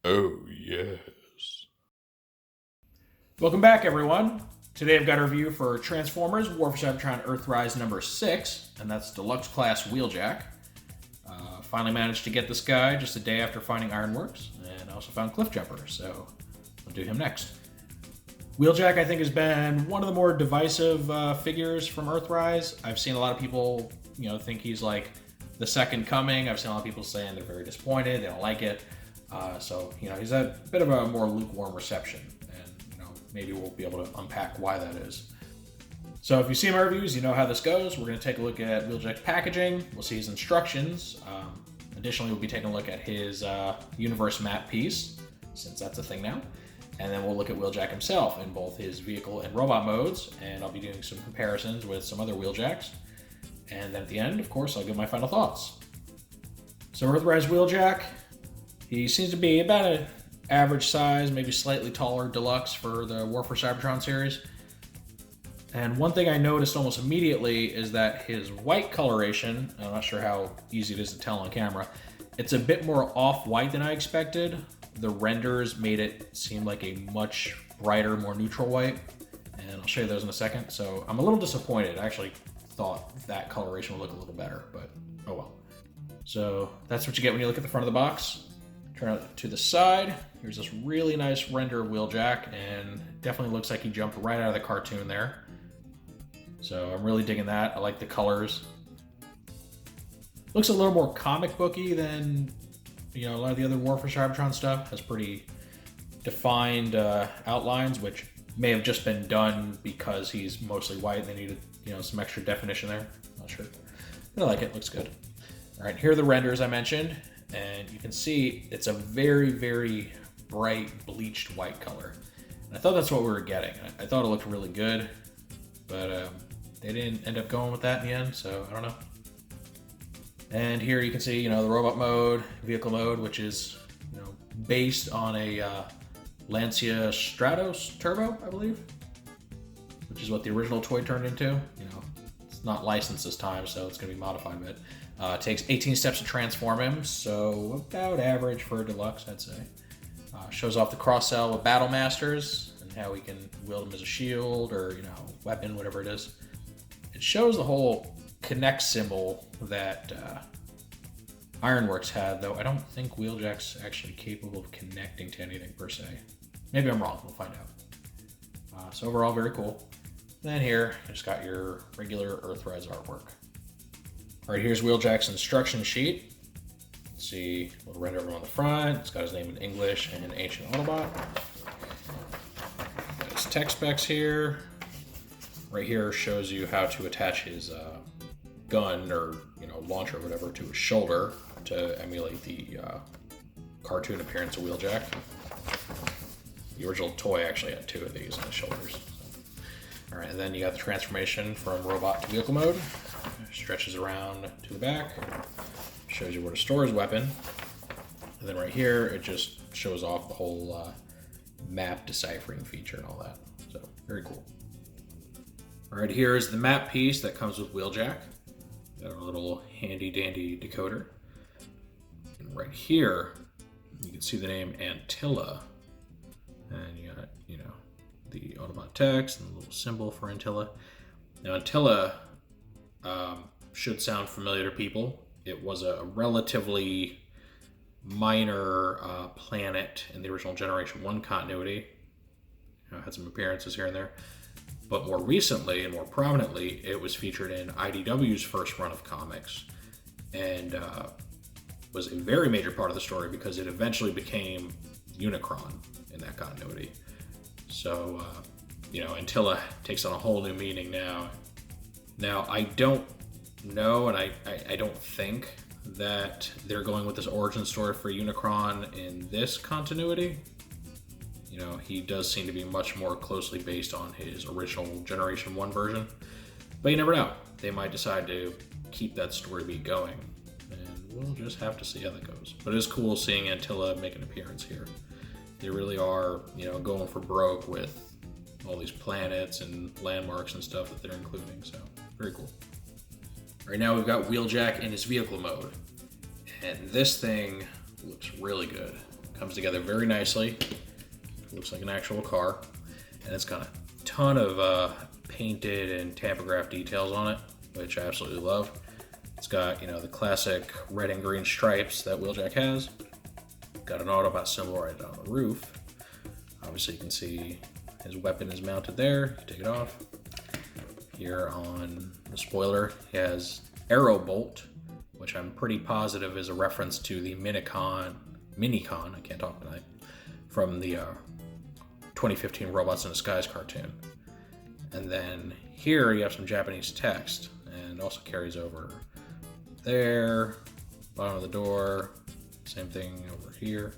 Oh, yes. Welcome back, everyone. Today I've got a review for Transformers War for Cybertron Earthrise number 6, and that's Deluxe Class Wheeljack. Finally managed to get this guy just a day after finding Ironworks, and I also found Cliffjumper, so I'll do him next. Wheeljack, I think, has been one of the more divisive figures from Earthrise. I've seen a lot of people, think he's like the second coming. I've seen a lot of people saying they're very disappointed, they don't like it. So he's a bit of a more lukewarm reception, and maybe we'll be able to unpack why that is. So if you see my reviews, you know how this goes. We're going to take a look at Wheeljack's packaging. We'll see his instructions. Additionally, we'll be taking a look at his universe map piece, since that's a thing now. And then we'll look at Wheeljack himself in both his vehicle and robot modes, and I'll be doing some comparisons with some other Wheeljacks. And then at the end, of course, I'll give my final thoughts. So Earthrise Wheeljack, he seems to be about an average size, maybe slightly taller deluxe for the War for Cybertron series. And one thing I noticed almost immediately is that his white coloration, I'm not sure how easy it is to tell on camera, it's a bit more off-white than I expected. The renders made it seem like a much brighter, more neutral white, and I'll show you those in a second. So I'm a little disappointed. I actually thought that coloration would look a little better, but oh well. So that's what you get when you look at the front of the box. Turn it to the side. Here's this really nice render of Wheeljack, and definitely looks like he jumped right out of the cartoon there. So I'm really digging that. I like the colors. Looks a little more comic booky than a lot of the other War for Cybertron stuff. Has pretty defined outlines, which may have just been done because he's mostly white and they needed some extra definition there. Not sure. But I like it. Looks good. All right, here are the renders I mentioned, and you can see it's a very, very bright bleached white color. And I thought that's what we were getting. I thought it looked really good, but they didn't end up going with that in the end, so I don't know. And here you can see, the robot mode, vehicle mode, which is, based on a Lancia Stratos Turbo, I believe, which is what the original toy turned into. It's not licensed this time, so it's going to be modified a bit. It takes 18 steps to transform him, so about average for a deluxe, I'd say. Shows off the cross-sell with Battle Masters and how we can wield him as a shield or, weapon, whatever it is. It shows the whole connect symbol that Ironworks had, though I don't think Wheeljack's actually capable of connecting to anything per se. Maybe I'm wrong, we'll find out. So overall, very cool. Then here, I just got your regular Earthrise artwork. All right, here's Wheeljack's instruction sheet. Let's see, a little render of him on the front. It's got his name in English and Ancient Autobot. Got his tech specs here. Right here shows you how to attach his gun or launcher or whatever to his shoulder to emulate the cartoon appearance of Wheeljack. The original toy actually had two of these on his shoulders. All right, and then you got the transformation from robot to vehicle mode. Stretches around to the back, shows you where to store his weapon, and then right here it just shows off the whole map deciphering feature and all that. So very cool. All right, here is the map piece that comes with Wheeljack. Got a little handy dandy decoder. And right here, you can see the name Antilla. And you got, the Autobot text and the little symbol for Antilla. Now, Antilla should sound familiar to people. It was a relatively minor planet in the original Generation 1 continuity. Had some appearances here and there. But more recently and more prominently, it was featured in IDW's first run of comics and was a very major part of the story because it eventually became Unicron in that continuity. So, Antilla takes on a whole new meaning now. Now, I don't know, and I don't think that they're going with this origin story for Unicron in this continuity. He does seem to be much more closely based on his original Generation 1 version. But you never know. They might decide to keep that story beat going. And we'll just have to see how that goes. But it is cool seeing Antilla make an appearance here. They really are, going for broke with all these planets and landmarks and stuff that they're including. So, very cool. Right now we've got Wheeljack in his vehicle mode. And this thing looks really good. Comes together very nicely. Looks like an actual car. And it's got a ton of painted and tamper-graph details on it, which I absolutely love. It's got, you know, the classic red and green stripes that Wheeljack has. Got an Autobot symbol right on the roof. Obviously you can see his weapon is mounted there. You take it off. Here on the spoiler, he has Arrow Bolt, which I'm pretty positive is a reference to the Minicon, I can't talk tonight, from the 2015 Robots in Disguise cartoon. And then here you have some Japanese text, and also carries over there, bottom of the door, same thing over here.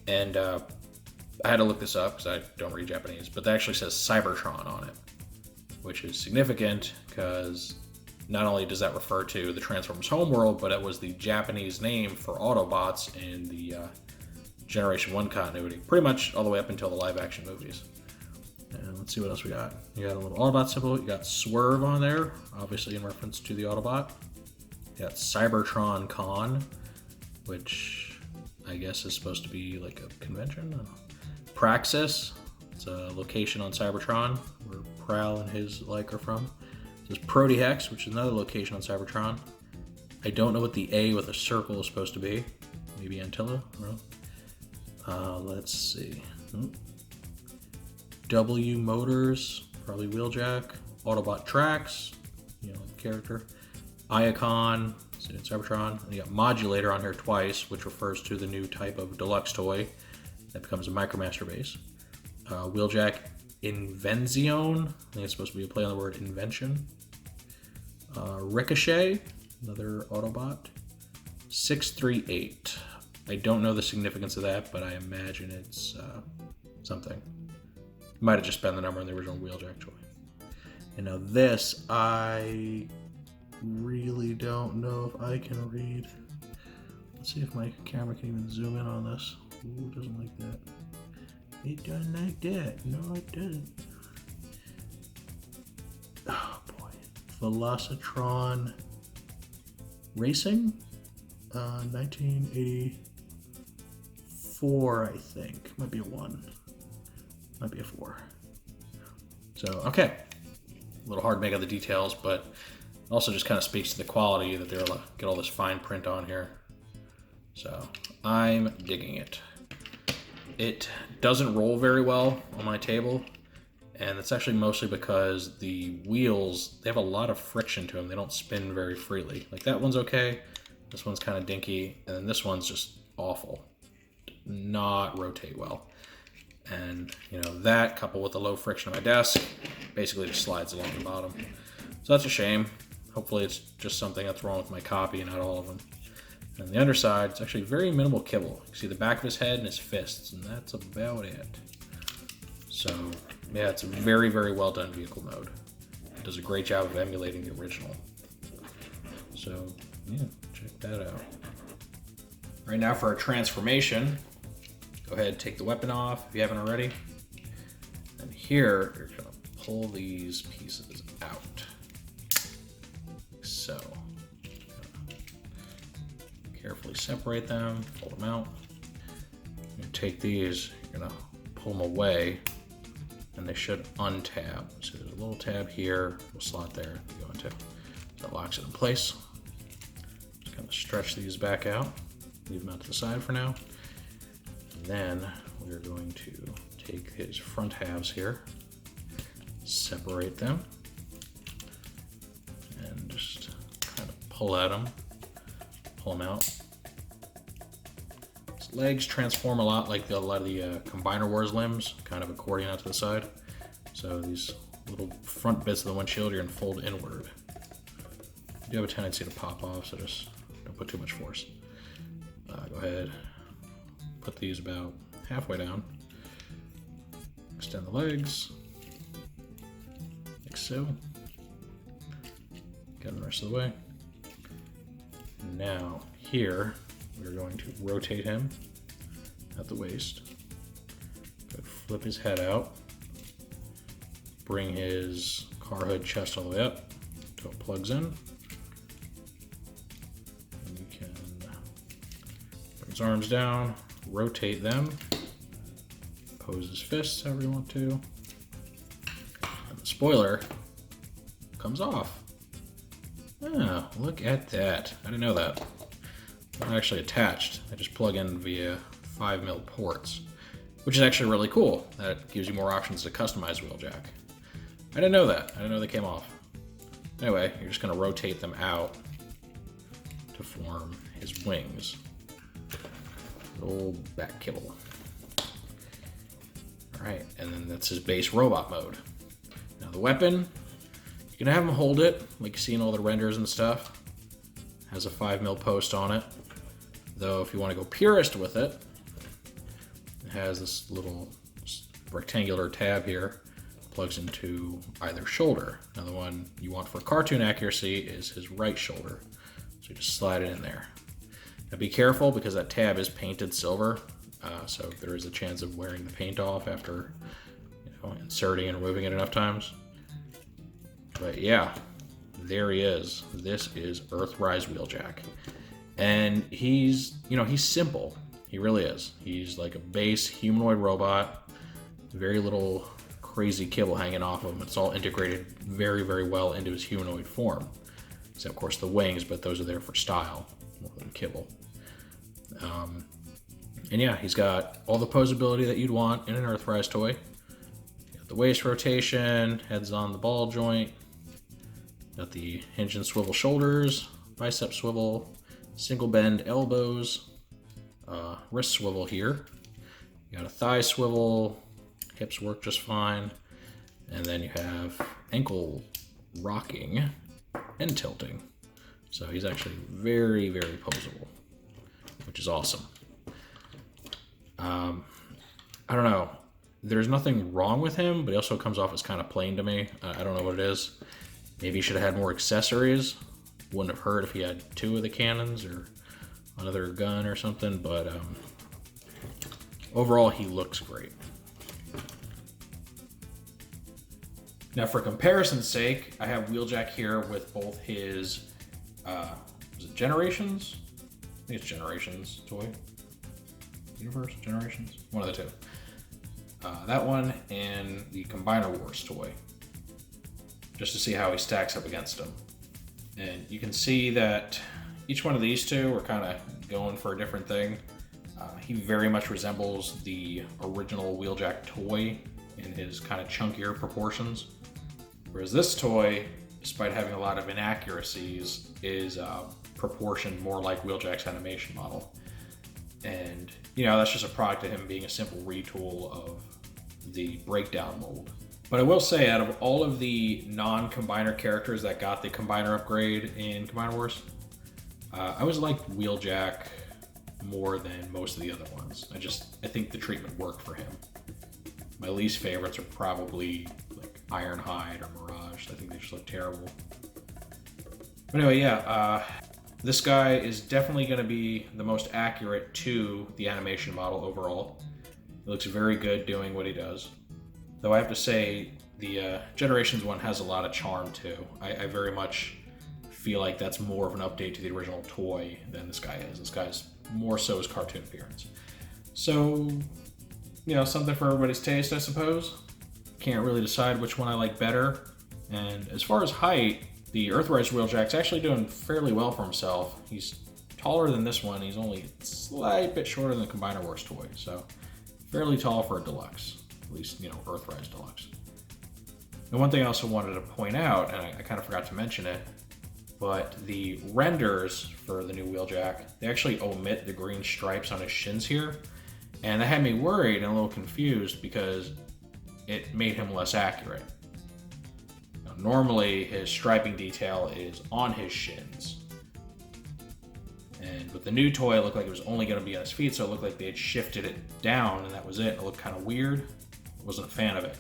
And I had to look this up because I don't read Japanese, but that actually says Cybertron on it, which is significant because not only does that refer to the Transformers homeworld, but it was the Japanese name for Autobots in the Generation 1 continuity, pretty much all the way up until the live-action movies. And let's see what else we got. You got a little Autobot symbol. You got Swerve on there, obviously in reference to the Autobot. You got Cybertron Con, which I guess is supposed to be like a convention. Praxis, it's a location on Cybertron where Prowl and his like are from. There's Protehex, which is another location on Cybertron. I don't know what the A with a circle is supposed to be. Maybe Antilla? Let's see. W Motors, probably Wheeljack. Autobot Tracks, you know, the character. Iacon, so in Cybertron. And you got Modulator on here twice, which refers to the new type of deluxe toy that becomes a Micromaster base. Wheeljack Invenzione, I think it's supposed to be a play on the word invention. Ricochet, another Autobot. 638. I don't know the significance of that, but I imagine it's something. Might have just been the number in the original Wheeljack toy. And now this, I really don't know if I can read. Let's see if my camera can even zoom in on this. Ooh, it doesn't like that. It doesn't like that. No, it doesn't. Oh boy. Velocitron Racing? 1984, I think. Might be a 1. Might be a 4. So, okay. A little hard to make out the details, but also just kind of speaks to the quality that they're able to get all this fine print on here. So, I'm digging it. It doesn't roll very well on my table, and it's actually mostly because the wheels, they have a lot of friction to them. They don't spin very freely. Like that one's okay. This one's kind of dinky, and then this one's just awful. Not rotate well. And, you know, that coupled with the low friction on my desk basically just slides along the bottom. So that's a shame. Hopefully it's just something that's wrong with my copy and not all of them. And the underside, it's actually very minimal kibble. You see the back of his head and his fists, and that's about it. So, yeah, it's a very, very well done vehicle mode. It does a great job of emulating the original. So, yeah, check that out. Right now for our transformation, go ahead and take the weapon off if you haven't already. And here, you're gonna pull these pieces out. Like so. Carefully separate them, fold them out. You take these, you're gonna pull them away, and they should untab. So there's a little tab here, a slot there to go into. That locks it in place. Just kind of stretch these back out, leave them out to the side for now. And then we're going to take his front halves here, separate them, and just kind of pull at them, pull them out. His legs transform a lot like a lot of the Combiner Wars limbs, kind of accordion out to the side. So these little front bits of the windshield are going to fold inward. They do have a tendency to pop off, so just don't put too much force. Go ahead, put these about halfway down. Extend the legs, like so. Get them the rest of the way. Now, here, we're going to rotate him at the waist. Flip his head out. Bring his car hood chest all the way up until it plugs in. And you can bring his arms down, rotate them, pose his fists however you want to, and the spoiler comes off. Oh, look at that. I didn't know that. They're not actually attached. I just plug in via 5mm ports, which is actually really cool. That gives you more options to customize Wheeljack. I didn't know that. I didn't know they came off. Anyway, you're just going to rotate them out to form his wings. Little back kibble. Alright, and then that's his base robot mode. Now the weapon, you're gonna have him hold it, like you see in all the renders and stuff. Has a 5mm post on it. Though if you want to go purist with it, it has this little rectangular tab here. Plugs into either shoulder. Now the one you want for cartoon accuracy is his right shoulder. So you just slide it in there. Now be careful because that tab is painted silver. So there is a chance of wearing the paint off after inserting and removing it enough times. But yeah, there he is. This is Earthrise Wheeljack. And he's simple. He really is. He's like a base humanoid robot. Very little crazy kibble hanging off of him. It's all integrated very, very well into his humanoid form. Except, of course, the wings, but those are there for style more than kibble. And yeah, he's got all the posability that you'd want in an Earthrise toy. Got the waist rotation, heads on the ball joint. Got the hinge and swivel shoulders, bicep swivel, single bend elbows, wrist swivel here. You got a thigh swivel, hips work just fine. And then you have ankle rocking and tilting. So he's actually very, very posable, which is awesome. I don't know. There's nothing wrong with him, but he also comes off as kind of plain to me. I don't know what it is. Maybe he should have had more accessories. Wouldn't have hurt if he had 2 of the cannons or another gun or something, but overall he looks great. Now for comparison's sake, I have Wheeljack here with both his, was it Generations? I think it's Generations toy. Universe, Generations? One of the two. That one and the Combiner Wars toy. Just to see how he stacks up against them. And you can see that each one of these two are kind of going for a different thing. He very much resembles the original Wheeljack toy in his kind of chunkier proportions. Whereas this toy, despite having a lot of inaccuracies, is proportioned more like Wheeljack's animation model. And, that's just a product of him being a simple retool of the breakdown mold. But I will say, out of all of the non-Combiner characters that got the Combiner upgrade in Combiner Wars, I always liked Wheeljack more than most of the other ones. I think the treatment worked for him. My least favorites are probably like Ironhide or Mirage. I think they just look terrible. But anyway, yeah, this guy is definitely going to be the most accurate to the animation model overall. He looks very good doing what he does. Though I have to say, the Generations one has a lot of charm too. I very much feel like that's more of an update to the original toy than this guy is. This guy's more so his cartoon appearance. So, something for everybody's taste, I suppose. Can't really decide which one I like better. And as far as height, the Earthrise Wheeljack's actually doing fairly well for himself. He's taller than this one. He's only a slight bit shorter than the Combiner Wars toy. So, fairly tall for a deluxe. At least, Earthrise Deluxe. And one thing I also wanted to point out, and I kind of forgot to mention it, but the renders for the new Wheeljack, they actually omit the green stripes on his shins here. And that had me worried and a little confused because it made him less accurate. Now, normally, his striping detail is on his shins. And with the new toy, it looked like it was only going to be on his feet, so it looked like they had shifted it down, and that was it. It looked kind of weird. Wasn't a fan of it.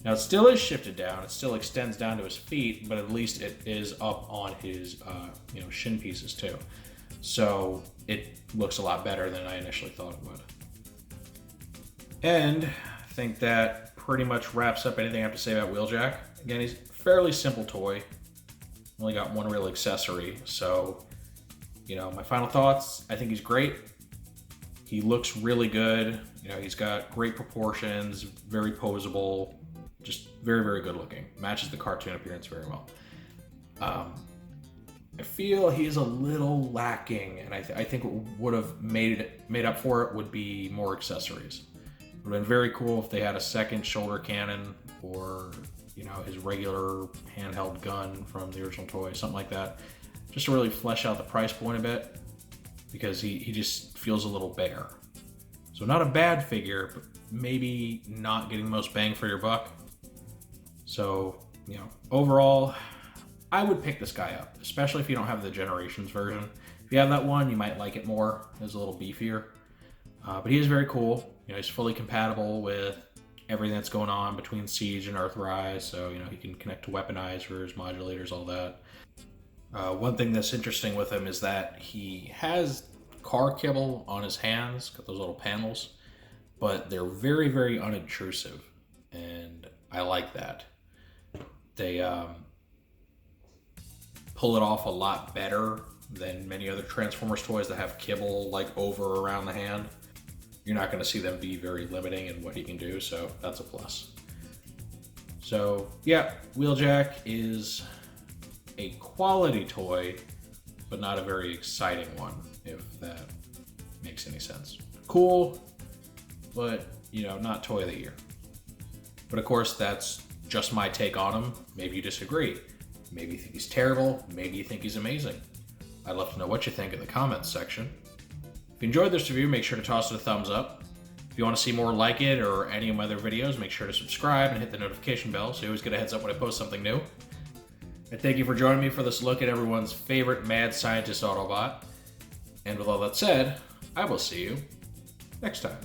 Now it still is shifted down. It still extends down to his feet, but at least it is up on his shin pieces too. So it looks a lot better than I initially thought it would. And I think that pretty much wraps up anything I have to say about Wheeljack. Again, he's a fairly simple toy. Only got one real accessory, so my final thoughts. I think he's great. He looks really good. You know, he's got great proportions, very posable, just very, very good looking. Matches the cartoon appearance very well. I feel he's a little lacking, and I think what would have made up for it would be more accessories. It would have been very cool if they had a second shoulder cannon, or you know, his regular handheld gun from the original toy, something like that, just to really flesh out the price point a bit, because he just feels a little bare. So not a bad figure, but maybe not getting the most bang for your buck. So, you know, overall, I would pick this guy up, especially if you don't have the Generations version. If you have that one, you might like it more. It's a little beefier. But he is very cool. You know, he's fully compatible with everything that's going on between Siege and Earthrise. So, you know, he can connect to weaponizers, modulators, all that. One thing that's interesting with him is that he has car kibble on his hands, got those little panels, but they're very, very unintrusive. And I like that. They pull it off a lot better than many other Transformers toys that have kibble like over or around the hand. You're not going to see them be very limiting in what he can do, so that's a plus. So yeah, Wheeljack is a quality toy, but not a very exciting one, if that makes any sense. Cool, but you know, not toy of the year. But of course, that's just my take on him. Maybe you disagree. Maybe you think he's terrible. Maybe you think he's amazing. I'd love to know what you think in the comments section. If you enjoyed this review, make sure to toss it a thumbs up. If you want to see more like it or any of my other videos, make sure to subscribe and hit the notification bell so you always get a heads up when I post something new. And thank you for joining me for this look at everyone's favorite mad scientist Autobot. And with all that said, I will see you next time.